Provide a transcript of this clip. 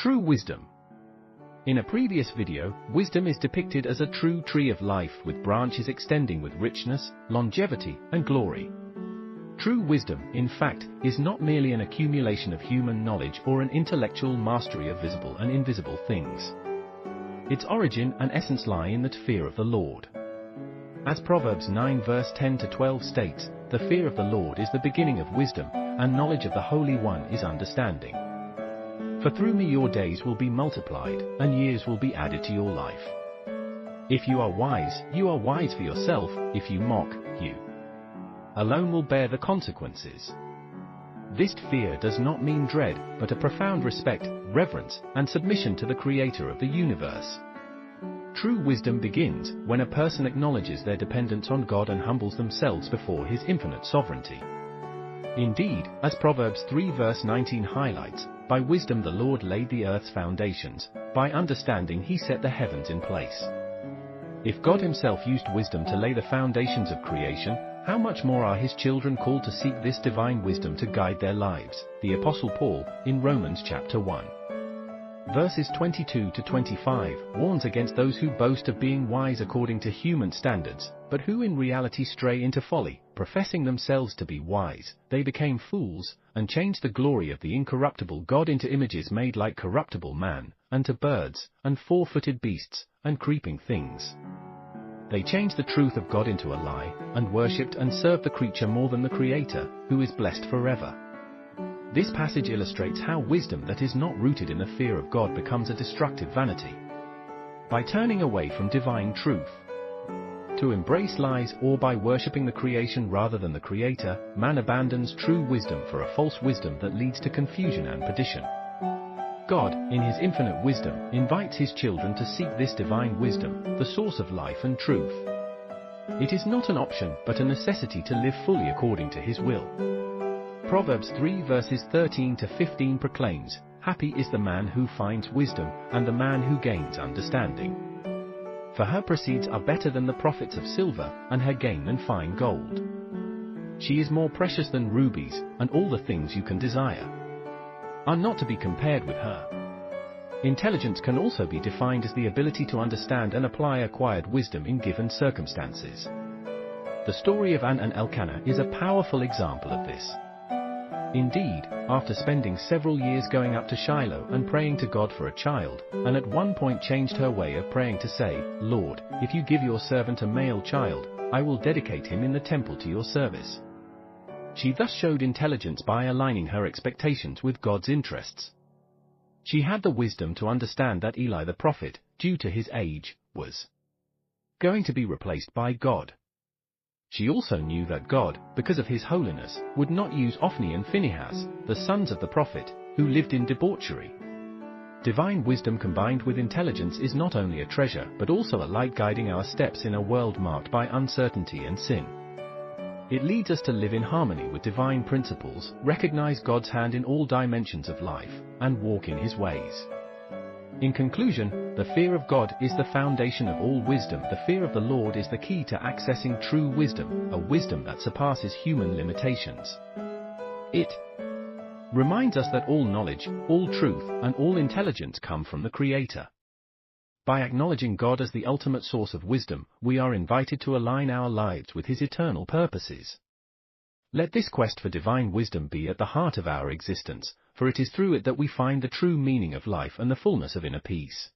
True wisdom. In a previous video, wisdom is depicted as a true tree of life with branches extending with richness, longevity, and glory. True wisdom, in fact, is not merely an accumulation of human knowledge or an intellectual mastery of visible and invisible things. Its origin and essence lie in the fear of the Lord. As Proverbs 9 verse 10 to 12 states, the fear of the Lord is the beginning of wisdom, and knowledge of the Holy One is understanding. For through me your days will be multiplied, and years will be added to your life. If you are wise for yourself. If you mock, you alone will bear the consequences. This fear does not mean dread, but a profound respect, reverence, and submission to the Creator of the universe. True wisdom begins when a person acknowledges their dependence on God and humbles themselves before His infinite sovereignty. Indeed, as Proverbs 3 verse 19 highlights, by wisdom the Lord laid the earth's foundations, by understanding He set the heavens in place. If God Himself used wisdom to lay the foundations of creation, how much more are His children called to seek this divine wisdom to guide their lives? The Apostle Paul, in Romans chapter 1. Verses 22 to 25, warns against those who boast of being wise according to human standards, but who in reality stray into folly. Professing themselves to be wise, they became fools, and changed the glory of the incorruptible God into images made like corruptible man, and to birds, and four-footed beasts, and creeping things. They changed the truth of God into a lie, and worshipped and served the creature more than the Creator, who is blessed forever. This passage illustrates how wisdom that is not rooted in the fear of God becomes a destructive vanity. By turning away from divine truth to embrace lies, or by worshipping the creation rather than the Creator, man abandons true wisdom for a false wisdom that leads to confusion and perdition. God, in His infinite wisdom, invites His children to seek this divine wisdom, the source of life and truth. It is not an option but a necessity to live fully according to His will. Proverbs 3 verses 13 to 15 proclaims, "Happy is the man who finds wisdom, and the man who gains understanding. For her proceeds are better than the profits of silver, and her gain than fine gold. She is more precious than rubies, and all the things you can desire are not to be compared with her." Intelligence can also be defined as the ability to understand and apply acquired wisdom in given circumstances. The story of Anna and Elkanah is a powerful example of this. Indeed, after spending several years going up to Shiloh and praying to God for a child, Anna at one point changed her way of praying to say, "Lord, if you give your servant a male child, I will dedicate him in the temple to your service." She thus showed intelligence by aligning her expectations with God's interests. She had the wisdom to understand that Eli the prophet, due to his age, was going to be replaced by God. She also knew that God, because of His holiness, would not use Ophni and Phinehas, the sons of the prophet, who lived in debauchery. Divine wisdom combined with intelligence is not only a treasure but also a light guiding our steps in a world marked by uncertainty and sin. It leads us to live in harmony with divine principles, recognize God's hand in all dimensions of life, and walk in His ways. In conclusion, the fear of God is the foundation of all wisdom. The fear of the Lord is the key to accessing true wisdom, a wisdom that surpasses human limitations. It reminds us that all knowledge, all truth, and all intelligence come from the Creator. By acknowledging God as the ultimate source of wisdom, we are invited to align our lives with His eternal purposes. Let this quest for divine wisdom be at the heart of our existence, for it is through it that we find the true meaning of life and the fullness of inner peace.